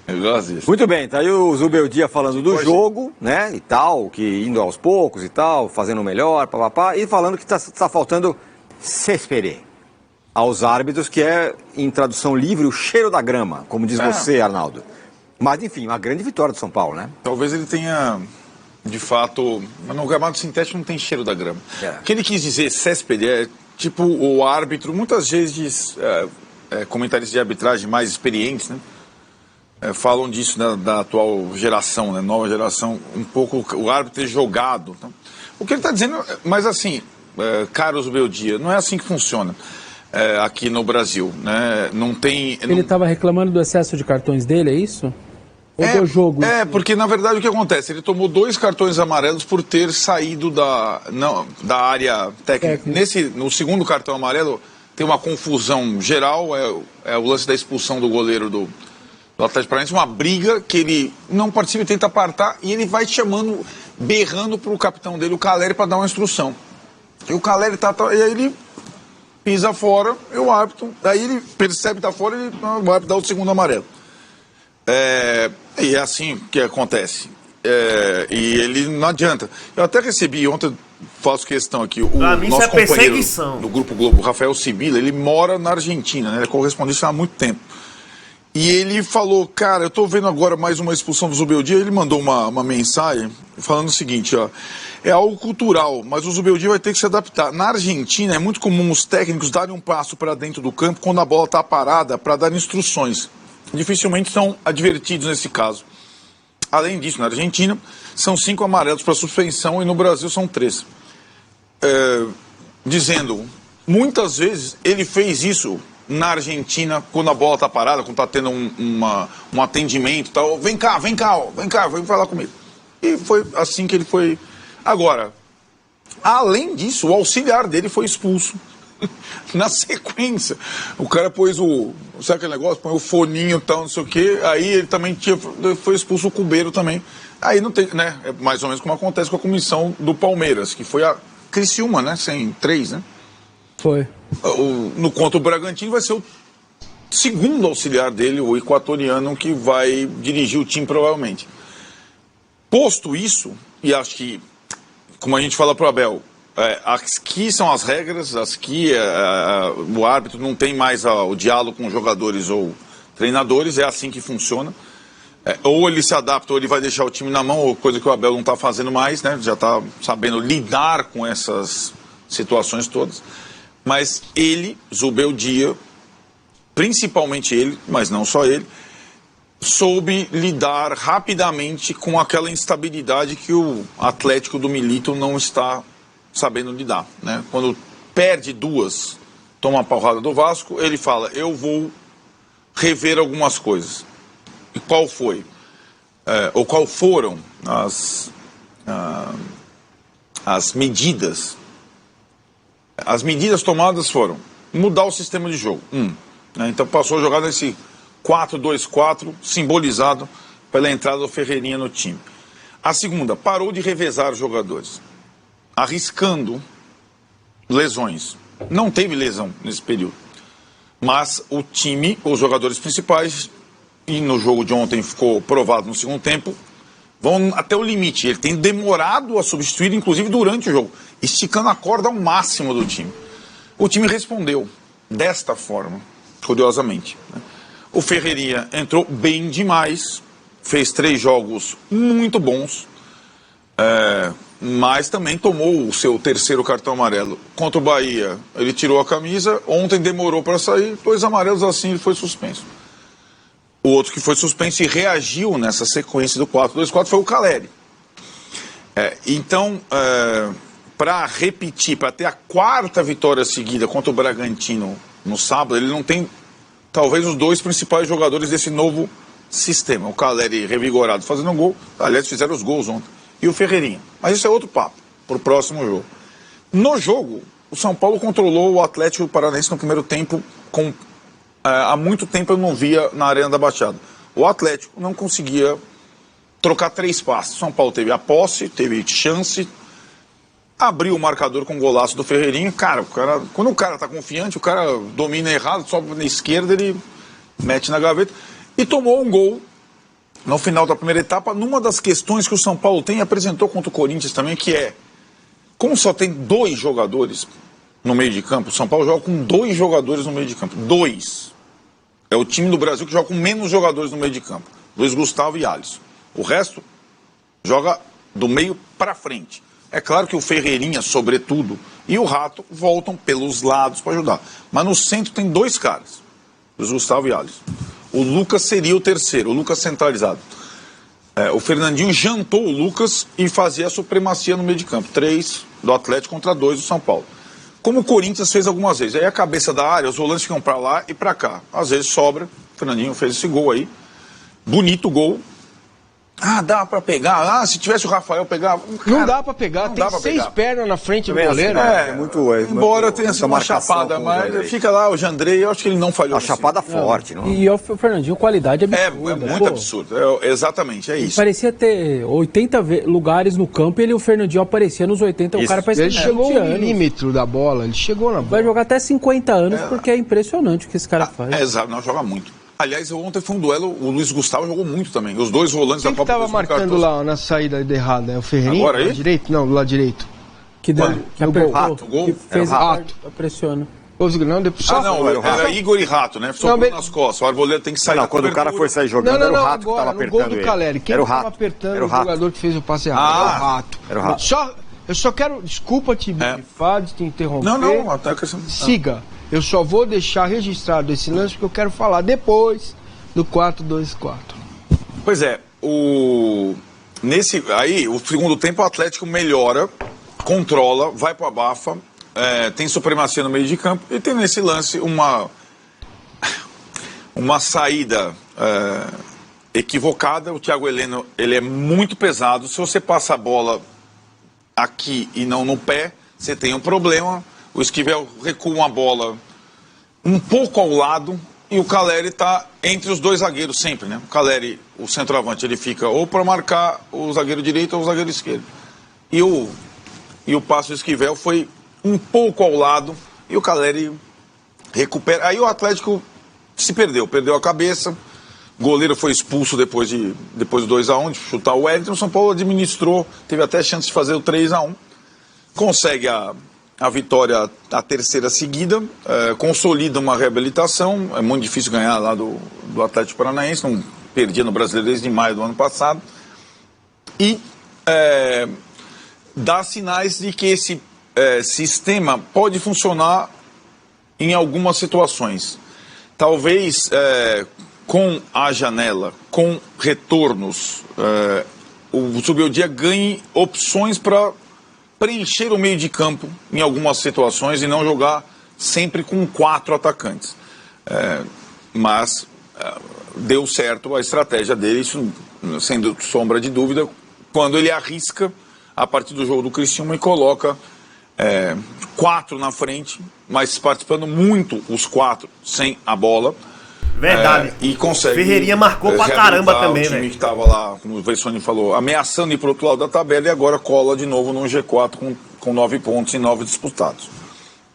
Eu gosto disso. Muito bem, tá aí o Zubeldia falando do jogo, né, e tal, que indo aos poucos e tal, fazendo o melhor, papapá, e falando que tá faltando céspere aos árbitros, que é, em tradução livre, o cheiro da grama, como diz você, Arnaldo. Mas, enfim, uma grande vitória do São Paulo, né? Talvez ele tenha, de fato... Mas no gramado sintético não tem cheiro da grama. O que ele quis dizer, céspede, é tipo o árbitro, muitas vezes comentaristas de arbitragem mais experientes, né? Falam disso, né, da atual geração, né, nova geração, um pouco o árbitro ter jogado. Então, o que ele está dizendo, mas assim, Carlos Beldia, não é assim que funciona aqui no Brasil. Né, não tem... Ele estava reclamando do excesso de cartões dele, é isso? Ou do jogo? Porque na verdade o que acontece? Ele tomou 2 cartões amarelos por ter saído da área técnica. No segundo cartão amarelo tem uma confusão geral, é o lance da expulsão do goleiro do Atlético Paranaense, uma briga que ele não participa e tenta apartar, e ele vai chamando, berrando para o capitão dele, o Caleri, para dar uma instrução. E o Caleri e aí ele pisa fora, e o árbitro, aí ele percebe que está fora e o árbitro dá o segundo amarelo. E é assim que acontece. E ele não adianta. Eu até recebi ontem, faço questão aqui, o nosso companheiro do Grupo Globo, Rafael Sibila, ele mora na Argentina, né? Ele é correspondente há muito tempo. E ele falou, cara, eu tô vendo agora mais uma expulsão do Zubeldia. Ele mandou uma mensagem falando o seguinte, ó, é algo cultural, mas o Zubeldia vai ter que se adaptar. Na Argentina é muito comum os técnicos darem um passo para dentro do campo quando a bola está parada para dar instruções. Dificilmente são advertidos nesse caso. Além disso, na Argentina, são 5 amarelos para suspensão e no Brasil são 3. Dizendo, muitas vezes ele fez isso na Argentina, quando a bola está parada, quando está tendo um atendimento, tal, vem cá, vem falar comigo. E foi assim que ele foi. Agora, além disso, o auxiliar dele foi expulso. Na sequência, o cara pôs sabe aquele negócio? Põe o foninho e tal, não sei o quê. Aí ele também foi expulso o Cubeiro também. Aí não tem, né? É mais ou menos como acontece com a comissão do Palmeiras, que foi a Criciúma, né? Sem 3, né? Foi. No contra o Bragantino vai ser o segundo auxiliar dele, o equatoriano, que vai dirigir o time provavelmente. Posto isso, e acho que, como a gente fala para o Abel, aqui são as regras, aqui o árbitro não tem mais o diálogo com jogadores ou treinadores, é assim que funciona. Ou ele se adapta ou ele vai deixar o time na mão, ou coisa que o Abel não está fazendo mais, né? Já está sabendo lidar com essas situações todas. Mas ele, Zubeldia, principalmente ele, mas não só ele, soube lidar rapidamente com aquela instabilidade que o Atlético do Milito não está sabendo lidar, né? Quando perde 2, toma uma porrada do Vasco, ele fala, eu vou rever algumas coisas. E qual foi? Ou qual foram as medidas? As medidas tomadas foram mudar o sistema de jogo. Né? Então passou a jogar nesse 4-2-4, simbolizado pela entrada do Ferreirinha no time. A segunda, parou de revezar os jogadores, arriscando lesões. Não teve lesão nesse período. Mas o time, os jogadores principais, e no jogo de ontem ficou provado no segundo tempo, vão até o limite. Ele tem demorado a substituir, inclusive durante o jogo, esticando a corda ao máximo do time. O time respondeu desta forma, curiosamente. Né? O Ferreirinha entrou bem demais, fez 3 jogos muito bons, mas também tomou o seu 3º cartão amarelo. Contra o Bahia, ele tirou a camisa, ontem demorou para sair, 2 amarelos assim, ele foi suspenso. O outro que foi suspenso e reagiu nessa sequência do 4-2-4 foi o Caleri. Então, para repetir, para ter a 4ª vitória seguida contra o Bragantino no sábado, ele não tem, talvez, os 2 principais jogadores desse novo sistema. O Caleri revigorado fazendo gol, aliás, fizeram os gols ontem, e o Ferreirinha. Mas isso é outro papo, para o próximo jogo. No jogo, o São Paulo controlou o Atlético Paranaense no primeiro tempo com... há muito tempo eu não via na Arena da Baixada. O Atlético não conseguia trocar 3 passes. O São Paulo teve a posse, teve chance, abriu o marcador com o golaço do Ferreirinha. Quando o cara tá confiante, o cara domina errado, sobe na esquerda, ele mete na gaveta e tomou um gol no final da primeira etapa, numa das questões que o São Paulo tem, apresentou contra o Corinthians também, que é, como só tem 2 jogadores no meio de campo, o São Paulo joga com 2 jogadores no meio de campo. 2. É o time do Brasil que joga com menos jogadores no meio de campo. Luiz Gustavo e Alisson. O resto joga do meio para frente. É claro que o Ferreirinha, sobretudo, e o Rato voltam pelos lados para ajudar. Mas no centro tem 2 caras, Luiz Gustavo e Alisson. O Lucas seria o terceiro, o Lucas centralizado. O Fernandinho jantou o Lucas e fazia a supremacia no meio de campo. 3 do Atlético contra 2 do São Paulo. Como o Corinthians fez algumas vezes. Aí a cabeça da área, os volantes ficam para lá e para cá. Às vezes sobra. O Fernandinho fez esse gol aí. Bonito gol. Ah, dá pra pegar. Ah, se tivesse o Rafael pegava. Não dá pra pegar, tem 6 pernas na frente do goleiro. Embora tenha sido uma chapada, mas fica lá o Jandrei, eu acho que ele não falhou. Uma chapada forte, não? E o Fernandinho, qualidade absurda. É muito absurdo, exatamente, é isso. Parecia ter 80 lugares no campo e o Fernandinho aparecia nos 80, o cara parecia ele chegou no milímetro da bola, ele chegou na bola. Vai jogar até 50 anos, porque é impressionante o que esse cara faz. Exato, não, joga muito. Aliás, ontem foi um duelo, o Luiz Gustavo jogou muito também. Os 2 volantes da Copa do Mundo. Quem estava marcando lá na saída errada? É o Ferreirinha? Agora aí? Direito? Não, do lado direito. Que apertou, Rato, gol? Que fez Rato. Pressiona. Não, depois era Igor e Rato, né? Só nas costas. O Arboleda tem que sair. Não, quando o cara foi sair jogando, era o Rato que estava apertando gol do Caleri. Quem estava apertando o jogador que fez o passe errado? Era o Rato. Era o Rato. Eu só quero, desculpa te brifar, de te interromper. Não, até que siga. Eu só vou deixar registrado esse lance porque eu quero falar depois do 4-2-4. Pois é, o segundo tempo o Atlético melhora, controla, vai para a abafa, tem supremacia no meio de campo e tem nesse lance uma saída equivocada. O Thiago Heleno, ele é muito pesado, se você passa a bola aqui e não no pé, você tem um problema. O Esquivel recua a bola um pouco ao lado e o Caleri está entre os 2 zagueiros sempre, né? O Caleri, o centroavante, ele fica ou para marcar o zagueiro direito ou o zagueiro esquerdo. E o passe do Esquivel foi um pouco ao lado e o Caleri recupera. Aí o Atlético se perdeu a cabeça. O goleiro foi expulso depois do 2-1, de chutar o Wellington. O São Paulo administrou, teve até chance de fazer o 3-1. Consegue a vitória, a terceira seguida, consolida uma reabilitação. É muito difícil ganhar lá do Atlético Paranaense, não perdia no Brasileiro desde maio do ano passado. E dá sinais de que esse sistema pode funcionar em algumas situações. Talvez com a janela, com retornos, o Zubeldia ganhe opções para preencher o meio de campo em algumas situações e não jogar sempre com 4 atacantes. Mas deu certo a estratégia dele, isso sem sombra de dúvida, quando ele arrisca a partir do jogo do Criciúma e coloca 4 na frente, mas participando muito os 4 sem a bola. Verdade. E consegue. Ferreirinha marcou pra caramba também, velho. O time que estava lá, como o Versoni falou, ameaçando ir pro outro lado da tabela e agora cola de novo no G4 com 9 pontos em 9 disputados.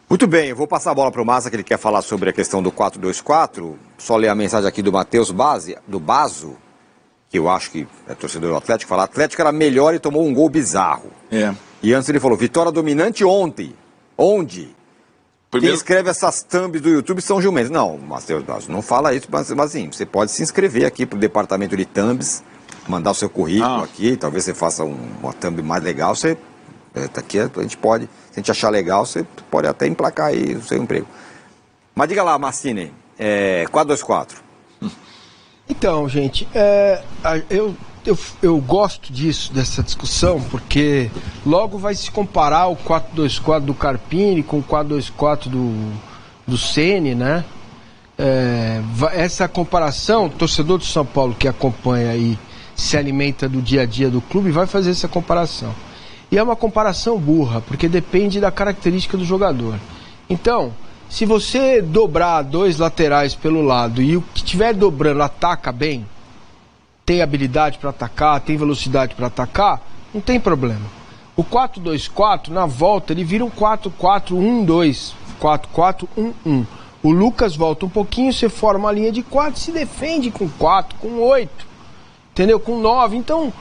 Muito bem, eu vou passar a bola pro Massa, que ele quer falar sobre a questão do 4-2-4. Só ler a mensagem aqui do Matheus do Bazo, que eu acho que é torcedor do Atlético, fala: Atlético era melhor e tomou um gol bizarro. E antes ele falou: vitória dominante ontem. Onde? Quem escreve essas thumbs do YouTube são Gilmentos. Não, Matheus, não fala isso, mas assim, você pode se inscrever aqui pro departamento de thumbs, mandar o seu currículo aqui, talvez você faça uma thumb mais legal, você tá aqui, a gente pode, se a gente achar legal, você pode até emplacar aí o seu emprego. Mas diga lá, Massini, 4-2-4. Então, gente, eu gosto dessa discussão, porque logo vai se comparar o 4-2-4 do Carpini com o 4-2-4 do Ceni, né? Essa comparação, o torcedor do São Paulo que acompanha e se alimenta do dia a dia do clube vai fazer essa comparação. E é uma comparação burra, porque depende da característica do jogador. Então, se você dobrar 2 laterais pelo lado e o que estiver dobrando ataca bem, tem habilidade para atacar, tem velocidade para atacar, não tem problema. O 4-2-4, na volta, ele vira um 4-4-1-2. 4-4-1-1. O Lucas volta um pouquinho, você forma uma linha de 4, se defende com 4, com 8, entendeu? Com 9. Então,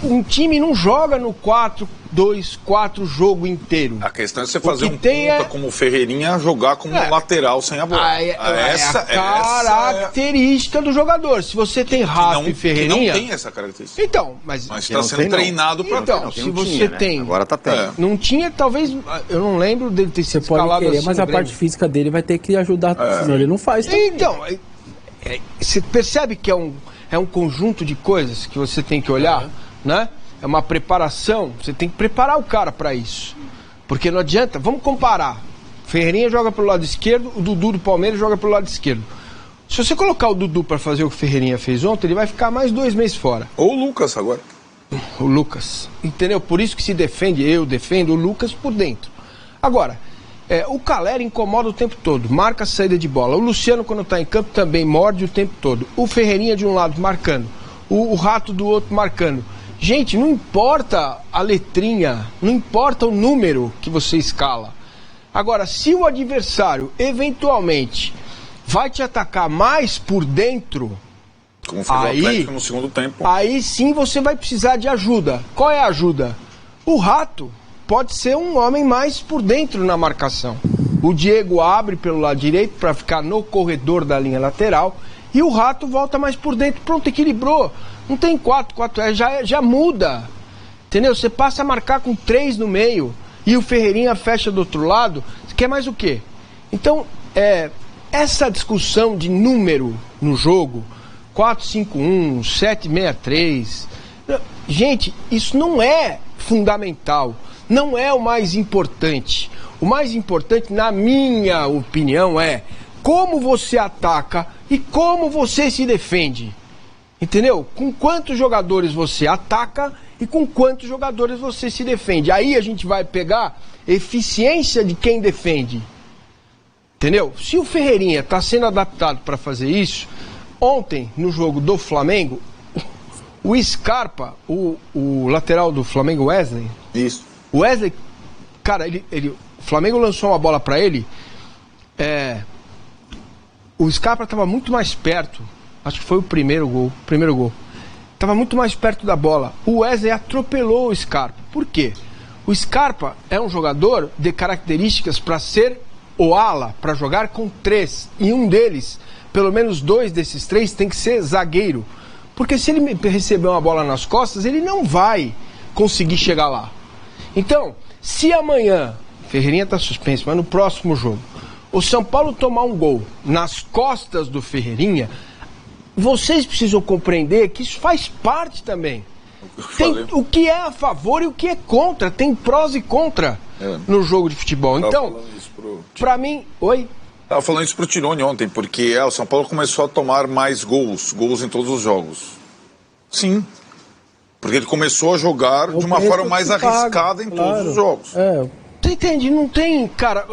um time não joga no 4-2-4 o jogo inteiro. A questão é você fazer um tem ponta como o Ferreirinha jogar como lateral sem a bola. Essa é a característica do jogador. Se você tem Rafa e Ferreirinha... não tem essa característica. Então, mas está sendo treinado para ter. Então, se você tem... Agora tá tendo. Não tinha, talvez... Eu não lembro dele ter sido escalado querer, assim, mas a parte física dele vai ter que ajudar, senão ele não faz também. Então, você percebe que é um conjunto de coisas que você tem que olhar, né? É uma preparação, você tem que preparar o cara para isso. Porque não adianta, vamos comparar. Ferreirinha joga pelo lado esquerdo, o Dudu do Palmeiras joga pelo lado esquerdo. Se você colocar o Dudu para fazer o que o Ferreirinha fez ontem, ele vai ficar mais 2 meses fora. Ou o Lucas agora. O Lucas, entendeu? Por isso que se defende, eu defendo o Lucas por dentro. Agora, o Calera incomoda o tempo todo, marca a saída de bola. O Luciano, quando está em campo, também morde o tempo todo. O Ferreirinha de um lado marcando, o Rato do outro marcando. Gente, não importa a letrinha, não importa o número que você escala. Agora, se o adversário, eventualmente, vai te atacar mais por dentro, como fez o Atlético no segundo tempo, aí sim você vai precisar de ajuda. Qual é a ajuda? O Rato pode ser um homem mais por dentro na marcação. O Diego abre pelo lado direito para ficar no corredor da linha lateral e o Rato volta mais por dentro. Pronto, equilibrou. Não tem 4-4, já muda. Entendeu? Você passa a marcar com 3 no meio e o Ferreirinha fecha do outro lado. Você quer mais o quê? Então, essa discussão de número no jogo, 4-5-1, 7-6-3, gente, isso não é fundamental. Não é o mais importante. O mais importante, na minha opinião, é como você ataca e como você se defende. Entendeu? Com quantos jogadores você ataca e com quantos jogadores você se defende. Aí a gente vai pegar eficiência de quem defende. Entendeu? Se o Ferreirinha está sendo adaptado para fazer isso, ontem, no jogo do Flamengo, o Scarpa, o lateral do Flamengo, Wesley... Isso. O Wesley, cara, o Flamengo lançou uma bola pra ele, o Scarpa estava muito mais perto, acho que foi o primeiro gol, estava muito mais perto da bola. O Wesley atropelou o Scarpa. Por quê? O Scarpa é um jogador de características para ser o ala, para jogar com 3, e um deles, pelo menos 2 desses 3, tem que ser zagueiro, porque se ele receber uma bola nas costas, ele não vai conseguir chegar lá. Então, se amanhã, Ferreirinha está suspenso, mas no próximo jogo, o São Paulo tomar um gol nas costas do Ferreirinha, vocês precisam compreender que isso faz parte também. Tem o que é a favor e o que é contra, tem prós e contra no jogo de futebol. Então, para mim... Oi? Estava falando isso pro Tirone ontem, porque o São Paulo começou a tomar mais gols em todos os jogos. Sim. Porque ele começou a jogar de uma forma mais arriscada em todos os jogos. Você entende? Não tem, cara,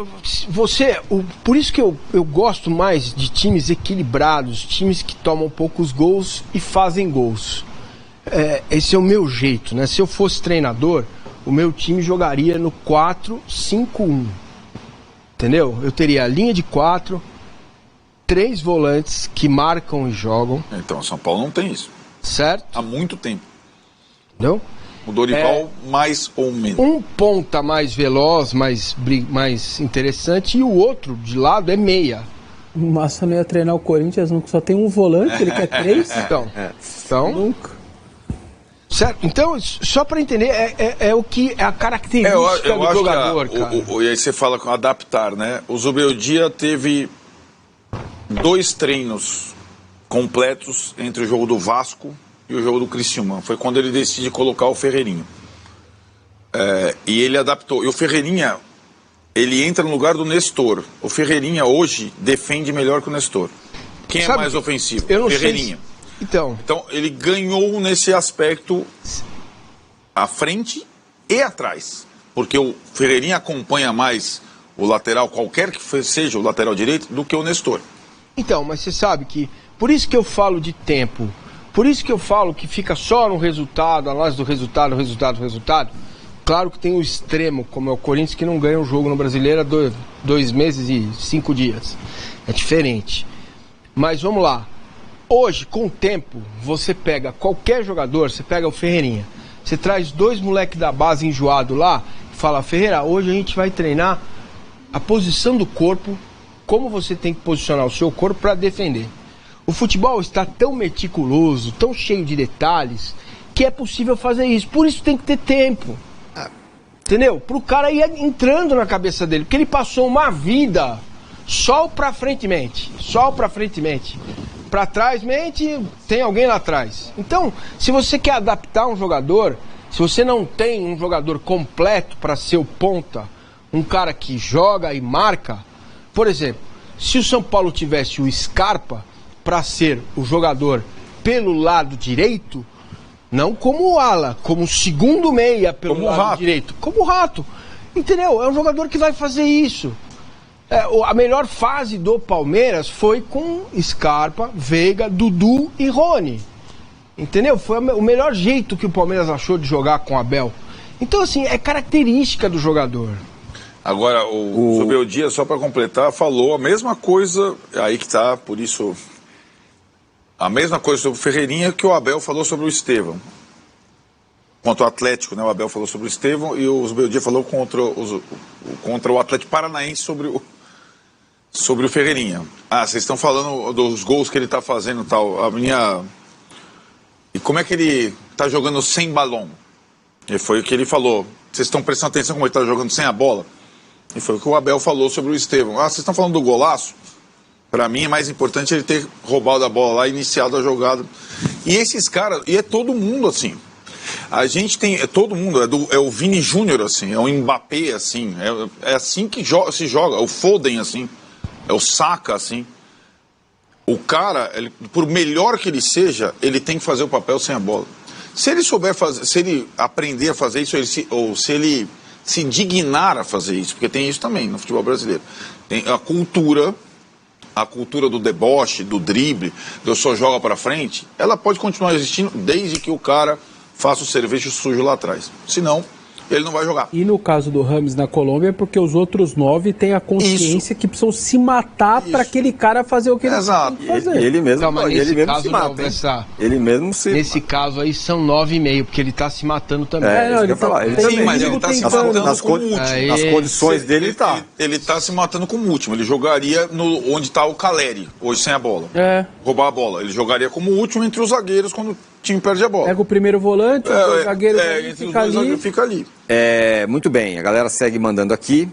por isso que eu gosto mais de times equilibrados, times que tomam poucos gols e fazem gols. Esse é o meu jeito, né? Se eu fosse treinador, o meu time jogaria no 4-5-1. Entendeu? Eu teria a linha de 4, 3 volantes que marcam e jogam. Então, o São Paulo não tem isso. Certo? Há muito tempo. Não? O Dorival mais ou menos. Um ponta mais veloz, mais interessante, e o outro de lado é meia. O Massa não ia treinar o Corinthians, nunca só tem um volante, ele quer 3. Então nunca. Certo? Então, só para entender, o que é a característica do jogador, cara. E aí você fala com adaptar, né? O Zubeldia teve 2 treinos completos entre o jogo do Vasco e o jogo do Criciúma. Foi quando ele decide colocar o Ferreirinha. E ele adaptou. E o Ferreirinha, ele entra no lugar do Nestor. O Ferreirinha hoje defende melhor que o Nestor. Quem é mais ofensivo? Eu não Ferreirinha. Sei. Então, ele ganhou nesse aspecto à frente e atrás. Porque o Ferreirinha acompanha mais o lateral, qualquer que seja o lateral direito, do que o Nestor. Então, mas você sabe que... Por isso que eu falo de tempo. Por isso que eu falo que fica só no resultado, análise do resultado. Claro que tem o extremo, como é o Corinthians, que não ganha um jogo no Brasileiro há 2 meses e 5 dias. É diferente. Mas vamos lá. Hoje, com o tempo, você pega qualquer jogador, você pega o Ferreirinha, você traz 2 moleques da base enjoados lá, e fala, Ferreira, hoje a gente vai treinar a posição do corpo, como você tem que posicionar o seu corpo para defender. O futebol está tão meticuloso, tão cheio de detalhes, que é possível fazer isso. Por isso tem que ter tempo. Entendeu? Pro cara ir entrando na cabeça dele. Porque ele passou uma vida só pra frente mente. Só pra frente mente. Pra trás mente, tem alguém lá atrás. Então, se você quer adaptar um jogador, se você não tem um jogador completo pra ser o ponta, um cara que joga e marca, por exemplo, se o São Paulo tivesse o Scarpa pra ser o jogador pelo lado direito, não como o ala, como segundo meia pelo como lado Rato. direito. Como o Rato. Entendeu? É um jogador que vai fazer isso. A melhor fase do Palmeiras foi com Scarpa, Veiga, Dudu e Rony. Entendeu? Foi o melhor jeito que o Palmeiras achou de jogar com o Abel. Então, assim, é característica do jogador. Agora, o Zubeldia, só para completar, falou a mesma coisa, aí que tá, por isso... A mesma coisa sobre o Ferreirinha que o Abel falou sobre o Estevão. Contra o Atlético, né? O Abel falou sobre o Estevão e o Zubeldia falou contra o Atlético Paranaense sobre o Ferreirinha. Ah, vocês estão falando dos gols que ele está fazendo e tal. E como é que ele está jogando sem balão? E foi o que ele falou. Vocês estão prestando atenção como ele está jogando sem a bola? E foi o que o Abel falou sobre o Estevão. Ah, vocês estão falando do golaço? Para mim é mais importante ele ter roubado a bola lá, iniciado a jogada. E esses caras, e é todo mundo assim. A gente tem, é todo mundo, é o Vini Júnior assim, é o Mbappé assim, é assim que se joga, é o Foden assim, é o Saka assim. O cara, por melhor que ele seja, ele tem que fazer o papel sem a bola. Se ele souber fazer, se ele aprender a fazer isso, ou se ele se dignar a fazer isso, porque tem isso também no futebol brasileiro. Tem a cultura do deboche, do drible, do só joga pra frente, ela pode continuar existindo desde que o cara faça o serviço sujo lá atrás. Senão, ele não vai jogar. E no caso do Rames na Colômbia é porque os outros 9 têm a consciência que precisam se matar para aquele cara fazer o que ele tem que fazer. Ele mesmo, Calma, ele mesmo caso se mata. Ele mesmo se Nesse caso aí são 9,5, porque ele tá se matando também. Não, ele tá, ele Sim, também. mas ele tá se matando como último. Nas condições dele, ele tá. Ele tá se matando como último. Ele jogaria onde tá o Caleri, hoje sem a bola. Roubar a bola. Ele jogaria como último entre os zagueiros quando o time perde a bola. Pega o primeiro volante, o zagueiro fica ali. Muito bem, a galera segue mandando aqui.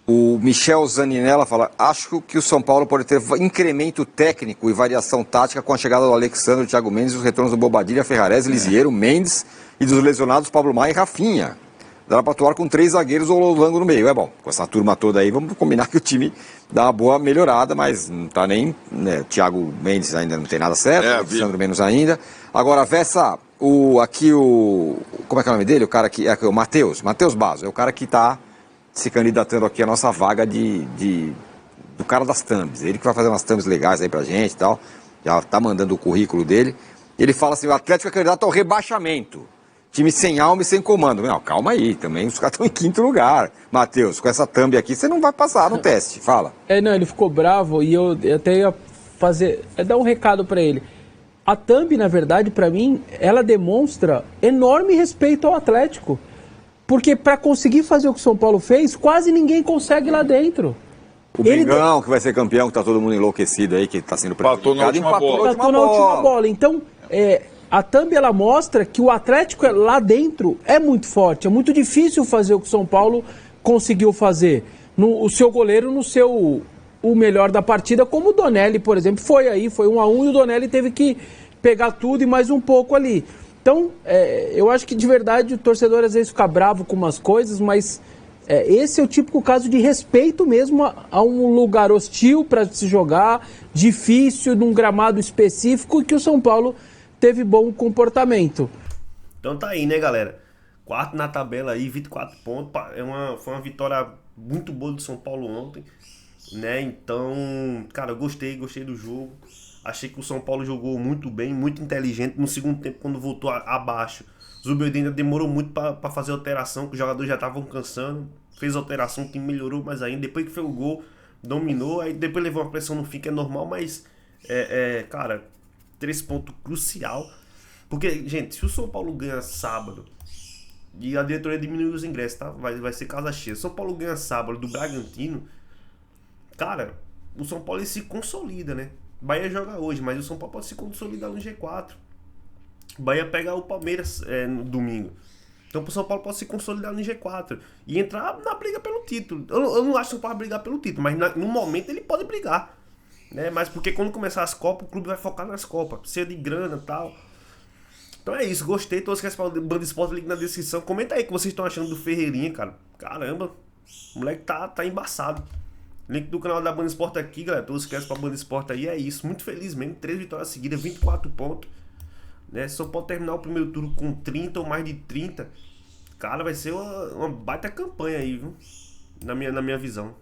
O Michel Zaninella fala: acho que o São Paulo pode ter incremento técnico e variação tática com a chegada do Alexandre, Thiago Mendes, os retornos do Bobadilha, Ferrarese, Lisieiro, Mendes e dos lesionados Pablo Maia e Rafinha. Dá para atuar com 3 zagueiros ou Lolango no meio. É bom, com essa turma toda aí, vamos combinar que o time dá uma boa melhorada, mas não tá nem... Né, Thiago Mendes ainda não tem nada certo, Alexandre menos ainda. Agora, Vessa, como é que é o nome dele? O cara que... o Matheus Basso, é o cara que está se candidatando aqui à nossa vaga do cara das thumbs. Ele que vai fazer umas thumbs legais aí pra gente e tal. Já tá mandando o currículo dele. Ele fala assim: o Atlético é candidato ao rebaixamento. Time sem alma e sem comando. Não, calma aí, também os caras estão em 5º lugar. Matheus, com essa thumb aqui, você não vai passar no teste. Fala. Não, ele ficou bravo e eu até ia dar um recado pra ele. A thumb, na verdade, pra mim, ela demonstra enorme respeito ao Atlético. Porque pra conseguir fazer o que o São Paulo fez, quase ninguém consegue lá dentro. O Bengão, que vai ser campeão, que tá todo mundo enlouquecido aí, que tá sendo empatou na última bola. Então, a thumb, ela mostra que o Atlético lá dentro é muito forte. É muito difícil fazer o que o São Paulo conseguiu fazer. O seu goleiro o melhor da partida, como o Donelli, por exemplo, foi 1-1 e o Donelli teve que pegar tudo e mais um pouco ali. Então, eu acho que de verdade o torcedor às vezes fica bravo com umas coisas, mas esse é o típico caso de respeito mesmo a um lugar hostil para se jogar, difícil, num gramado específico, e que o São Paulo teve bom comportamento. Então tá aí, né, galera? 4º na tabela aí, 24 pontos. Foi uma vitória muito boa do São Paulo ontem, né? Então, cara, gostei do jogo. Achei que o São Paulo jogou muito bem, muito inteligente. No segundo tempo, quando voltou abaixo, Zubeldia ainda demorou muito pra fazer alteração, que os jogadores já estavam cansando. Fez alteração, o time melhorou mais ainda. Depois que fez o gol, dominou. Aí depois levou uma pressão no fim, que é normal, mas... cara, 3 pontos crucial. Porque, gente, se o São Paulo ganha sábado... E a diretoria diminuiu os ingressos, tá? Vai ser casa cheia. Se o São Paulo ganha sábado do Bragantino... Cara, o São Paulo ele se consolida, né? Bahia joga hoje, mas o São Paulo pode se consolidar no G4. Bahia pega o Palmeiras no domingo. Então o São Paulo pode se consolidar no G4 e entrar na briga pelo título. Eu não acho que o São Paulo vai brigar pelo título, mas no momento ele pode brigar, né? Mas porque quando começar as Copas, o clube vai focar nas Copas, precisa de grana e tal. Então é isso, gostei. Todos que querem Band Esporte, link na descrição. Comenta aí o que vocês estão achando do Ferreirinha, cara. Caramba, o moleque tá embaçado. Link do canal da Band Esporte aqui, galera. Todos que querem pra Band Esporte aí, é isso. Muito feliz mesmo, 3 vitórias seguidas, 24 pontos. Né? Só pode terminar o primeiro turno com 30 ou mais de 30. Cara, vai ser uma baita campanha aí, viu? Na minha visão.